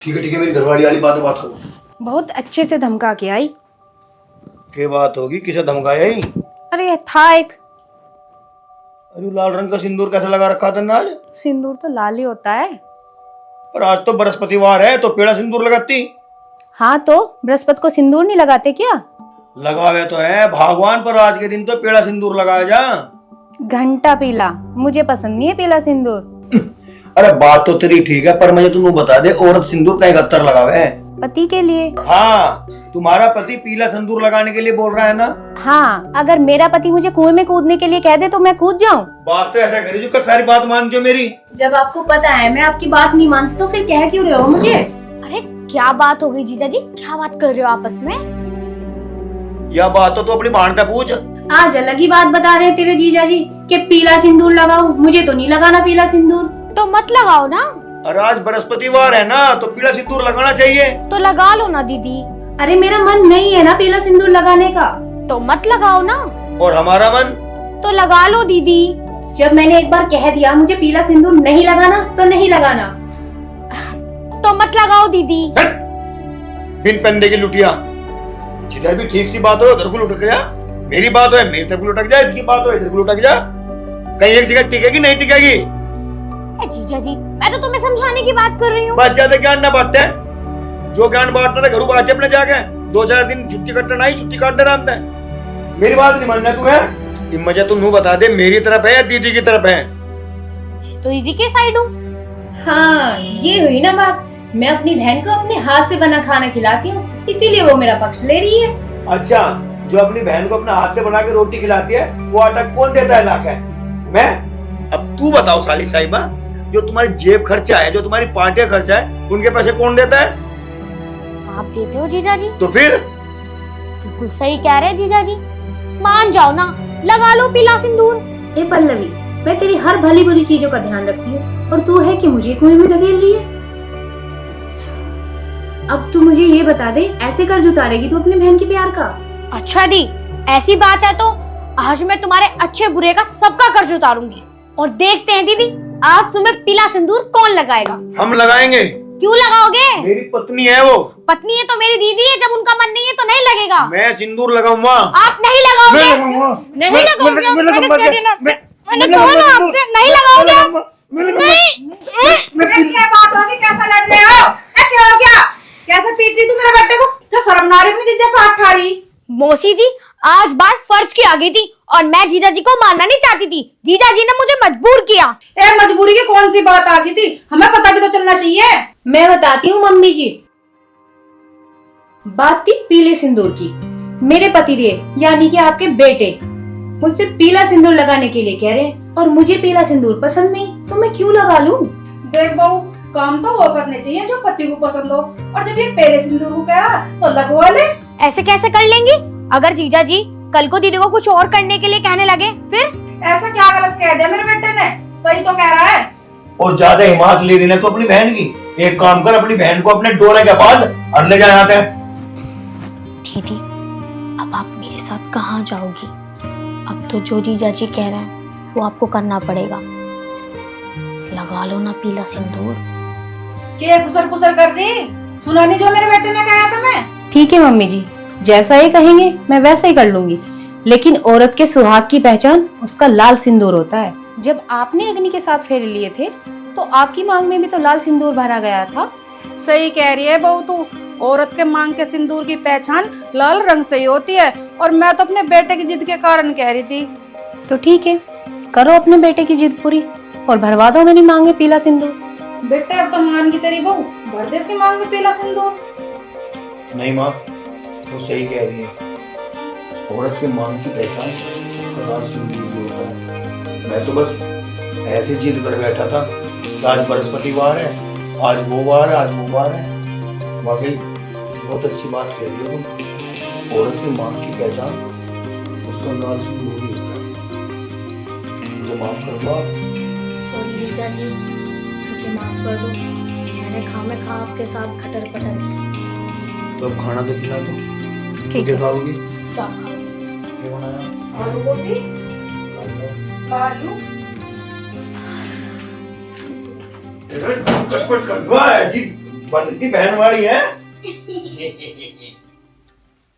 ठीक है मेरी घरवाली वाली बात करो। बहुत अच्छे से धमका के आई। के बात होगी, किसे धमकाया ही? अरे था एक। अरे लाल रंग का सिंदूर कैसे लगा रखा था ना आज? सिंदूर तो लाल ही होता है। पर आज तो बृहस्पतिवार है तो पेड़ा सिंदूर लगाती। हाँ तो बृहस्पति को सिंदूर नहीं लगाते क्या? लगावे तो है भगवान, पर आज के दिन तो पेड़ा सिंदूर लगाया जा। घंटा पीला मुझे पसंद नहीं है, पीला सिंदूर। अरे बात तो तेरी ठीक है, पर मुझे तुम्हें बता दे, औरत सिंदूर कहीं गत्तर लगावे है? पति के लिए। हाँ, तुम्हारा पति पीला सिंदूर लगाने के लिए बोल रहा है ना? हाँ, अगर मेरा पति मुझे कुएं में कूदने के लिए कह दे तो मैं कूद जाऊं। बात तो ऐसा करी जो कर सारी बात मान जो मेरी। जब आपको पता है मैं आपकी बात नहीं मानती तो फिर कह क्यों रहे हो मुझे? अरे क्या बात हो गई जीजा जी, क्या बात कर रहे हो आपस में? यह बात तो तू अपनी बहन से पूछ। आज अलग ही बात बता रहे हैं तेरे जीजा जी कि पीला सिंदूर लगाओ। मुझे तो नहीं लगाना पीला सिंदूर। तो मत लगाओ ना। अरे आज बृहस्पतिवार है ना, तो पीला सिंदूर लगाना चाहिए। तो लगा लो ना दीदी। अरे मेरा मन नहीं है ना पीला सिंदूर लगाने का। तो मत लगाओ ना। और हमारा मन? तो लगा लो दीदी। जब मैंने एक बार कह दिया मुझे पीला सिंदूर नहीं लगाना तो नहीं लगाना। तो मत लगाओ दीदी। बिन पंडे की लुटिया। जिधर भी ठीक सी बात हो उधर को लुटक जा। मेरी बात हो मेरी तरफ लुटक जा, इसकी बात हो इधर को लुटक जा। कहीं एक जगह टिकेगी नहीं टिकेगी। जीजा जी मैं तो तुम्हें समझाने की बात कर रही हूँ। बात ज्यादा ज्ञान ना बांटते। जो ज्ञान बांटना था घरों बांटे अपने जाके। 2-4 दिन छुट्टी कटना नहीं, छुट्टी काटने राम है। मेरी बात नहीं मानना तू है? ये मजा तू नू बता दे, मेरी तरफ है या दीदी की तरफ है? तो दीदी के साइड हूँ। हाँ ये हुई ना बात। मैं अपनी बहन को अपने हाथ से बना खाना खिलाती हूँ, इसीलिए वो मेरा पक्ष ले रही है। अच्छा, जो अपनी बहन को अपना हाथ से बना के रोटी खिलाती है वो आटा कौन देता है लाके? मैं? अब तू बताओ साली साहिबा, जो तुम्हारी जेब खर्चा है, जो तुम्हारी पार्टियां खर्चा है, उनके पैसे कौन देता है? आप देते हो जीजा जी। तो फिर? बिल्कुल सही कह रहे जीजा जी। मान जाओ ना, लगा लो पीला सिंदूर। ए पल्लवी, मैं तेरी हर भली बुरी चीजों का ध्यान रखती हूँ और तू है कि मुझे कुएं में धकेल रही है। अब तू मुझे ये बता दे, ऐसे कर्ज उतारेगी तू अपने बहन के प्यार का? अच्छा दी, ऐसी बात है तो आज मैं तुम्हारे अच्छे बुरे का सबका कर्ज उतारूंगी। और देखते हैं दीदी, आज तुम्हें पीला सिंदूर कौन लगाएगा। हम लगाएंगे। क्यों लगाओगे? मेरी पत्नी है वो। पत्नी है तो मेरी दीदी है, जब उनका मन नहीं है तो नहीं लगेगा। मैं सिंदूर लगाऊंगा। आप नहीं लगाओगे। नहीं लगाओगे। मैंने कहा ना आपसे, नहीं लगाओगे। क्या बात होगी, कैसा लड़ रहे हो? क्या हो गया? कैसे पीट रही तू मेरे बेटे को? क्या शर्म ना आ रही अपनी जीजा पे हाथ उठा रही? मौसी जी, आज बात फर्ज की आ गई थी और मैं जीजा जी को मारना नहीं चाहती थी। जीजा जी ने मुझे मजबूर किया। ए मजबूरी की कौन सी बात आ गई थी? हमें पता भी तो चलना चाहिए। मैं बताती हूँ मम्मी जी। बात थी पीले सिंदूर की। मेरे पतिदेव यानी कि आपके बेटे मुझसे पीला सिंदूर लगाने के लिए कह रहे हैं और मुझे पीला सिंदूर पसंद नहीं, तो मैं क्यों लगा लूं? देख बहू, काम तो वो करने चाहिए जो पति को पसंद हो, और जब ये पहले सिंदूर को कह रहा तो लगवा ले। ऐसे कैसे कर लेंगी? अगर जीजा जी कल को दीदी को कुछ और करने के लिए कहने लगे फिर? ऐसा क्या गलत कह दिया मेरे बेटे ने? सही तो कह रहा है। और ज्यादा हिम्मत ले रही है तो अपनी बहन की। एक काम कर, अपनी बहन को अपने डोले के बाद और ले जाते हैं। दीदी अब आप मेरे साथ कहाँ जाओगी? अब तो जो जीजा जी कह रहे हैं वो आपको करना पड़ेगा। लगा लो ना पीला सिंदूर। क्या खुसर पुसर कर रही? सुना नहीं जो मेरे बेटे ने कहा था? मैं ठीक है मम्मी जी, जैसा ये कहेंगे मैं वैसा ही कर लूंगी। लेकिन औरत के सुहाग की पहचान उसका लाल सिंदूर होता है। जब आपने अग्नि के साथ फेरे लिए थे तो आपकी मांग में भी तो लाल सिंदूर भरा गया था। सही कह रही है बहू तू। औरत के मांग के सिंदूर की पहचान लाल रंग से ही होती है, और मैं तो अपने बेटे की जिद के कारण कह रही थी। तो ठीक है, करो अपने बेटे की जिद पूरी और भरवा दो मेरी मांग में पीला सिंदूर। बेटे अब तो मान की तेरी बहू, भर दे इसकी मांग में पीला सिंदूर। नहीं माँ, वो सही कह रही है। औरत के मांग की पहचान उसका लाल सिंदूर ही होता है। मैं तो बस ऐसे जिद कर बैठा था कि आज बृहस्पतिवार है, आज वो वार है, आज वो वार है। वाकई बहुत अच्छी बात कह रही हो तुम। औरत की मांग की पहचान उसका लाल सिंदूर ही होता है। मुझे माफ कर दो आप। सॉरी जीजा जी, मुझे माफ कर दो। मैंने खामखा आपके साथ खटर पटर किया। तो अब खाना तो खिला दो। ठीक है। क्या खाओगी? चाप खाओ। क्या बनाया? आलू गोभी, आलू। कुछ कर दो ऐसी बनती बहन वाली है।